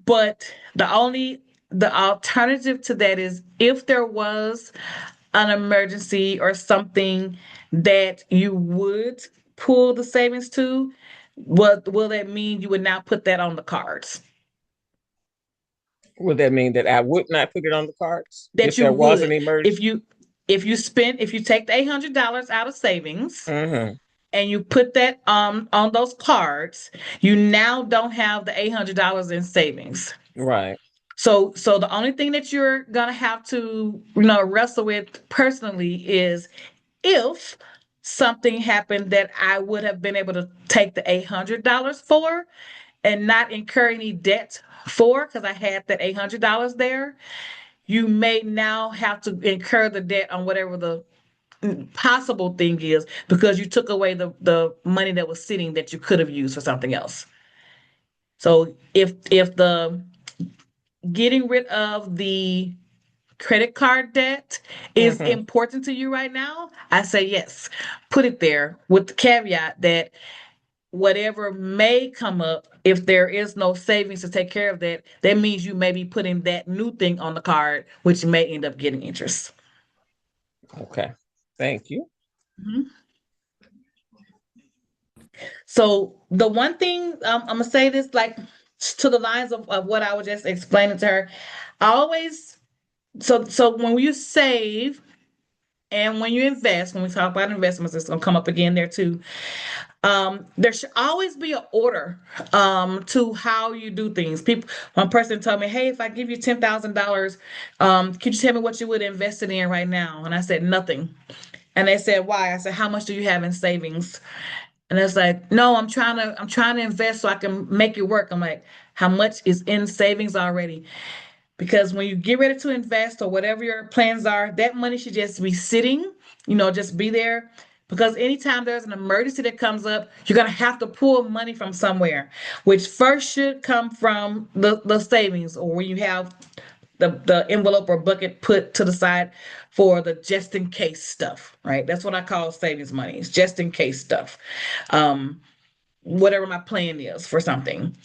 But the alternative to that is if there was an emergency or something that you would pull the savings to, what will that mean you would now put that on the cards? Would that mean that I would not put it on the cards That if you there was an would. emergency? If you take the $800 out of savings Mm-hmm. and you put that on those cards, you now don't have the $800 in savings. Right. So the only thing that you're gonna have to wrestle with personally is if something happened that I would have been able to take the $800 for and not incur any debt for because I had that $800 there, you may now have to incur the debt on whatever the possible thing is because you took away the money that was sitting that you could have used for something else. So if getting rid of the credit card debt is Mm-hmm. important to you right now, I say yes. Put it there with the caveat that whatever may come up, if there is no savings to take care of that, that means you may be putting that new thing on the card, which may end up getting interest. Okay. Thank you. Mhm. So the one thing I'm gonna say this like to the lines of what I was just explaining to her. I always so when you save and when you invest, when we talk about investments, it's gonna come up again there too. There should always be an order to how you do things. People, one person told me, "Hey, if I give you $10,000, could you tell me what you would invest it in right now?" And I said, "Nothing." And they said, "Why?" I said, "How much do you have in savings?" And it's like, "No, I'm trying to invest so I can make it work." I'm like, "How much is in savings already?" Because when you get ready to invest or whatever your plans are, that money should just be sitting, just be there. Because anytime there's an emergency that comes up, you're going to have to pull money from somewhere, which first should come from the savings or when you have the envelope or bucket put to the side for the just in case stuff, right? That's what I call savings money. It's just in case stuff. Um, Whatever my plan is for something.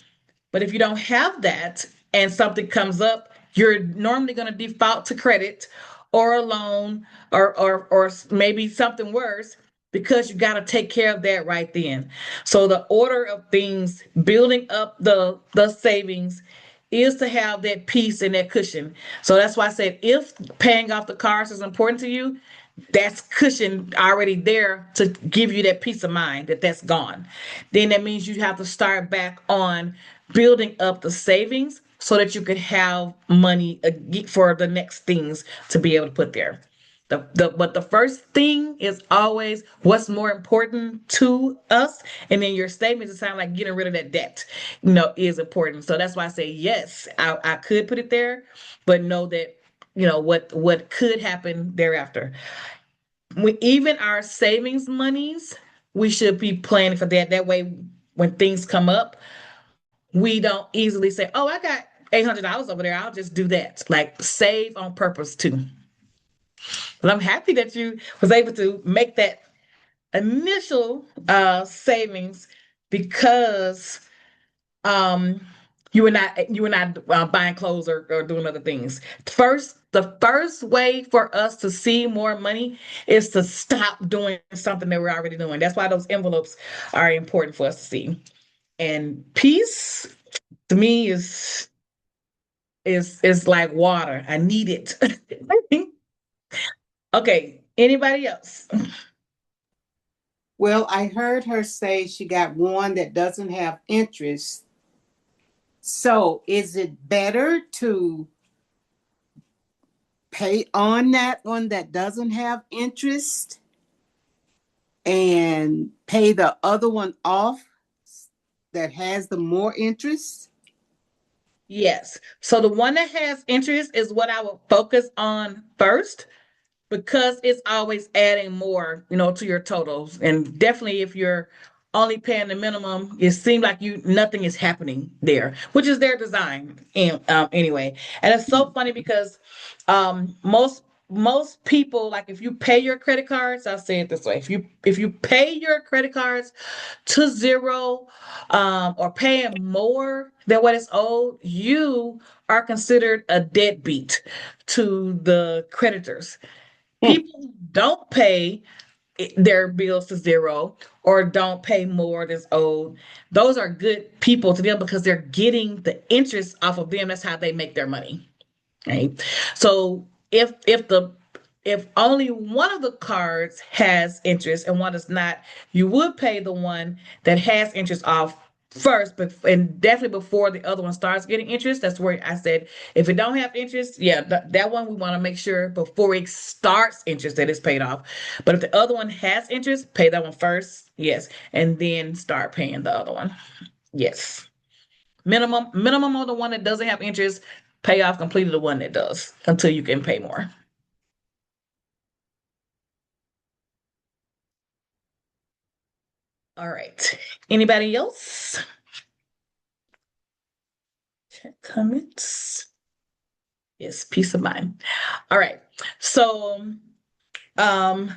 But if you don't have that and something comes up, you're normally going to default to credit or a loan or maybe something worse because you got to take care of that right then. So the order of things, building up the savings is to have that peace and that cushion. So that's why I said if paying off the cars is important to you, that's cushion already there to give you that peace of mind that that's gone. Then that means you have to start back on building up the savings so that you could have money for the next things to be able to put there. But the first thing is always what's more important to us, and then your statements it sound like getting rid of that debt, is important. So that's why I say yes, I could put it there, but know that what could happen thereafter. Even our savings monies, we should be planning for that. That way, when things come up, we don't easily say, "Oh, I got $800 over there. I'll just do that." Like save on purpose too. But I'm happy that you was able to make that initial savings because um you were not buying clothes or doing other things. The first way for us to see more money is to stop doing something that we're already doing. That's why those envelopes are important for us to see. And peace to me is like water. I need it. Okay, anybody else? Well, I heard her say she got one that doesn't have interest. So is it better to pay on that one that doesn't have interest and pay the other one off that has the more interest? Yes. So the one that has interest is what I would focus on first because it's always adding more, to your totals. And definitely if you're only paying the minimum, it seems like nothing is happening there, which is their design anyway. And it's so funny because most people like if you pay your credit cards, I'll say it this way. If you pay your credit cards to zero or paying more than what is owed, you are considered a deadbeat to the creditors. People who don't pay their bills to zero or don't pay more that's owed, those are good people to them because they're getting the interest off of them. That's how they make their money. Right. So if only one of the cards has interest and one does not, you would pay the one that has interest off first, but and definitely before the other one starts getting interest. That's where I said if it don't have interest, yeah, that one we want to make sure before it starts interest that it's paid off. But if the other one has interest, pay that one first, yes, and then start paying the other one. Yes. Minimum on the one that doesn't have interest, pay off completely the one that does until you can pay more. All right. Anybody else? Check comments. Yes, peace of mind. All right. So, um,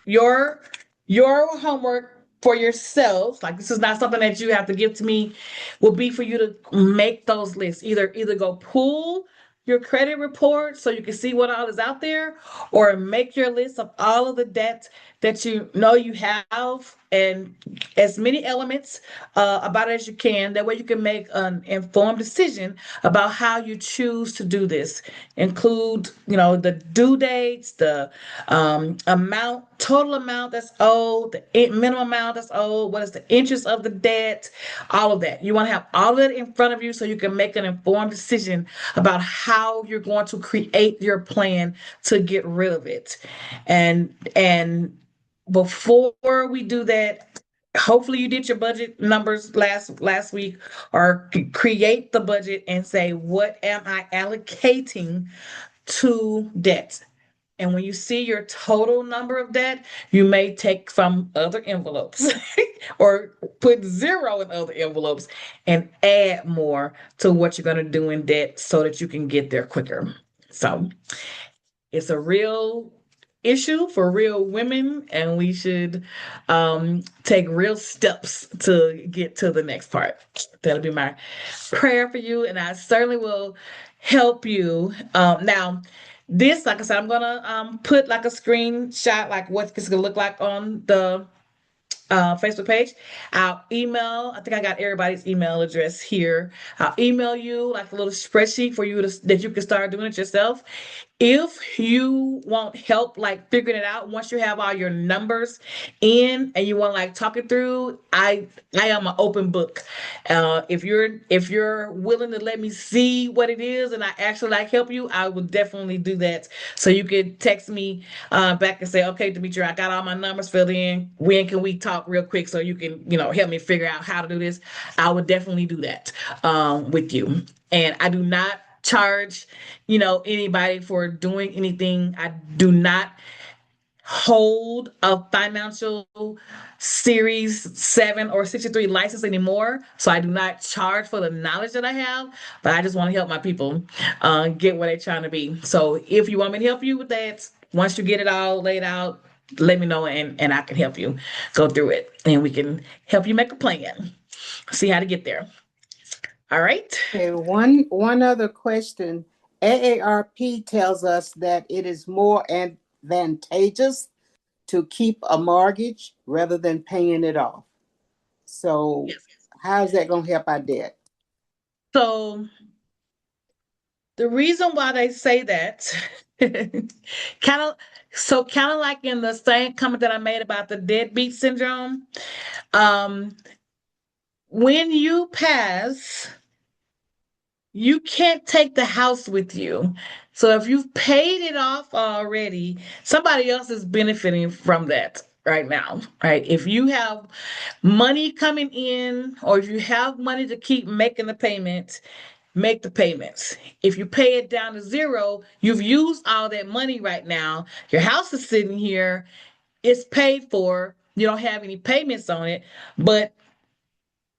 your your homework for yourself, like this is not something that you have to give to me, will be for you to make those lists. Either go pull your credit report so you can see what all is out there, or make your list of all of the debt that you know you have, and as many elements about it as you can. That way you can make an informed decision about how you choose to do this. Include, the due dates, the total amount that's owed, the minimum amount that's owed, what is the interest of the debt, all of that. You want to have all of it in front of you so you can make an informed decision about how you're going to create your plan to get rid of it. And before we do that, hopefully you did your budget numbers last week, or create the budget and say, what am I allocating to debt? And when you see your total number of debt, you may take from other envelopes or put zero in other envelopes and add more to what you're going to do in debt so that you can get there quicker. So it's a real issue for real women, and we should take real steps to get to the next part. That'll be my prayer for you, and I certainly will help you. Now, this, like I said, I'm gonna put like a screenshot, like what it's gonna look like on the Facebook page. I'll email. I think I got everybody's email address here. I'll email you like a little spreadsheet for you that you can start doing it yourself. If you want help like figuring it out, once you have all your numbers in and you want to like talk it through, I am an open book. If you're willing to let me see what it is and I actually like help you, I will definitely do that. So you could text me back and say, okay, Demetri, I got all my numbers filled in. When can we talk real quick so you can, help me figure out how to do this? I would definitely do that with you. And I do not charge, anybody for doing anything. I do not hold a financial series 7 or 63 license anymore. So I do not charge for the knowledge that I have, but I just want to help my people get where they're trying to be. So if you want me to help you with that, once you get it all laid out, let me know, and I can help you go through it, and we can help you make a plan, see how to get there. All right. Okay, one other question. AARP tells us that it is more advantageous to keep a mortgage rather than paying it off. So Yes. how's that going to help our debt? So the reason why they say that, kind of like in the same comment that I made about the deadbeat syndrome, um, when you pass, you can't take the house with you. So if you've paid it off already, somebody else is benefiting from that right now, right? If you have money coming in, or if you have money to keep making the payments, make the payments. If you pay it down to zero, you've used all that money right now. Your house is sitting here, it's paid for. You don't have any payments on it, but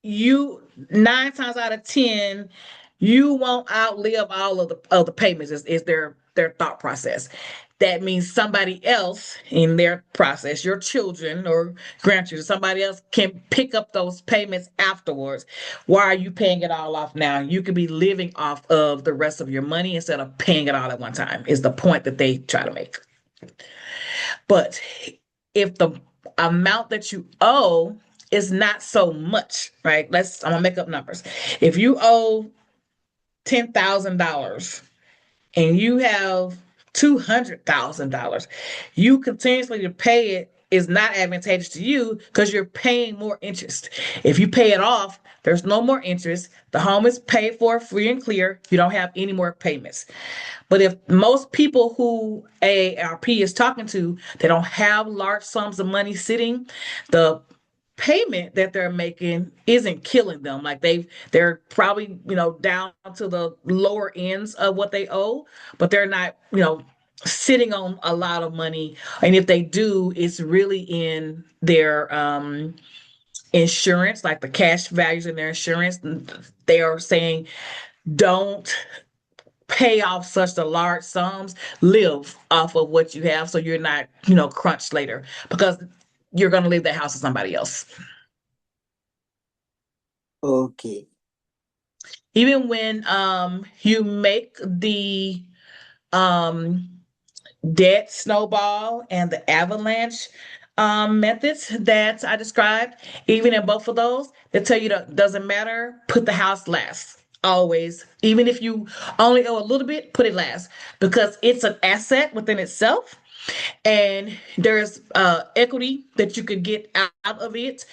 you 9 times out of 10, you won't outlive all of the payments. Is their thought process. That means somebody else in their process, your children or grandchildren, somebody else can pick up those payments afterwards. Why are you paying it all off now? You could be living off of the rest of your money instead of paying it all at one time, is the point that they try to make. But if the amount that you owe is not so much, right? I'm gonna make up numbers. If you owe $10,000 and you have $200,000, you continuously to pay it is not advantageous to you because you're paying more interest. If you pay it off, there's no more interest. The home is paid for free and clear. You don't have any more payments. But if most people who AARP is talking to, they don't have large sums of money sitting, the payment that they're making isn't killing them. Like they're probably, down to the lower ends of what they owe, but they're not, sitting on a lot of money. And if they do, it's really in their insurance, like the cash values in their insurance. They are saying, don't pay off such the large sums, live off of what you have so you're not, crunched later because you're going to leave that house to somebody else. Okay. Even when you make the um debt snowball and the avalanche methods that I described, even in both of those, they tell you that doesn't matter, put the house last. Always. Even if you only owe a little bit, put it last because it's an asset within itself. And there's equity that you could get out of it.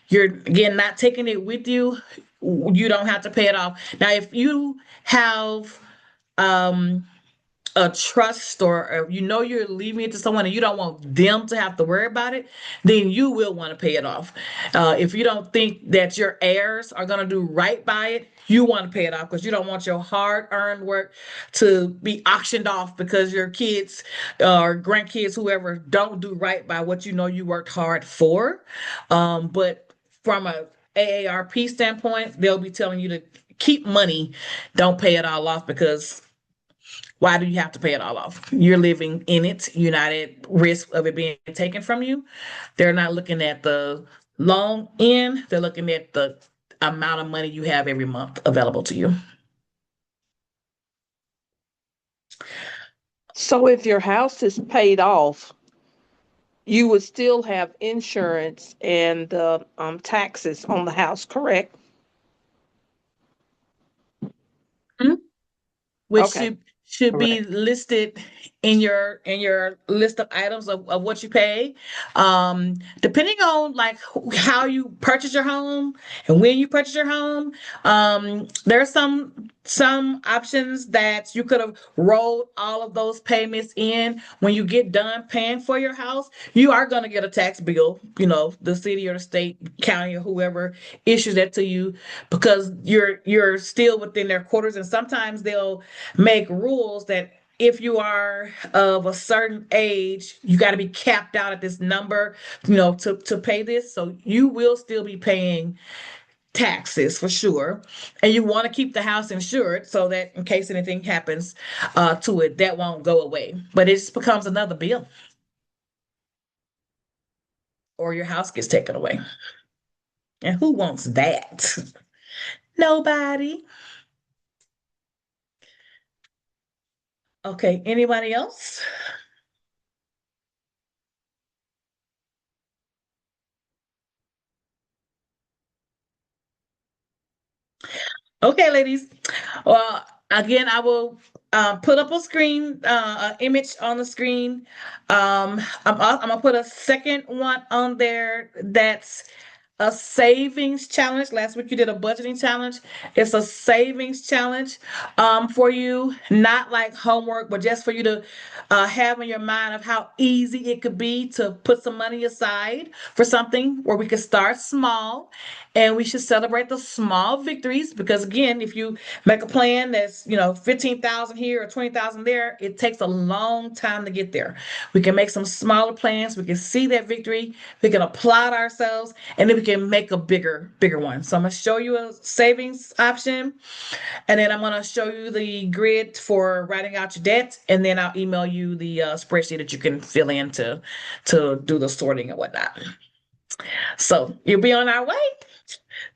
You're again not taking it with you. You don't have to pay it off. Now, if you have um a trust or you're leaving it to someone and you don't want them to have to worry about it, then you will want to pay it off. If you don't think that your heirs are going to do right by it, you want to pay it off because you don't want your hard-earned work to be auctioned off because your kids or grandkids, whoever, don't do right by what you worked hard for. But from a AARP standpoint, they'll be telling you to keep money, don't pay it all off because why do you have to pay it all off? You're living in it. You're not at risk of it being taken from you. They're not looking at the long end. They're looking at the amount of money you have every month available to you. So if your house is paid off, you would still have insurance and taxes on the house, correct? Which Okay. should be Correct. listed in your list of items of what you pay. Depending on like how you purchase your home and when you purchase your home, there are some options that you could have rolled all of those payments in when you get done paying for your house. You are going to get a tax bill, the city or the state, county or whoever issues that to you because you're still within their quarters, and sometimes they'll make rules that if you are of a certain age, you got to be capped out at this number, to pay this. So you will still be paying taxes for sure. And you want to keep the house insured so that in case anything happens to it, that won't go away. But it just becomes another bill or your house gets taken away. And who wants that? Nobody. Okay, anybody else? Okay, ladies. Well, again, I will put up a screen, an image on the screen. I'm gonna put a second one on there that's a savings challenge. Last week you did a budgeting challenge. It's a savings challenge for you, not like homework, but just for you to have in your mind of how easy it could be to put some money aside for something where we could start small and we should celebrate the small victories because again, if you make a plan that's 15,000 here or 20,000 there, it takes a long time to get there. We can make some smaller plans, we can see that victory, we can applaud ourselves, and then we can make a bigger one. So I'm going to show you a savings option, and then I'm going to show you the grid for writing out your debt, and then I'll email you the spreadsheet that you can fill in to do the sorting and whatnot. So you'll be on our way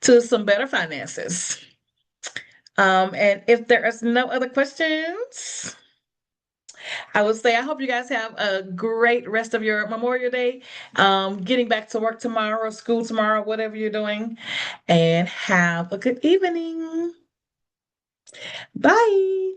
to some better finances. And if there is no other questions, I would say I hope you guys have a great rest of your Memorial Day, getting back to work tomorrow, school tomorrow, whatever you're doing, and have a good evening. Bye.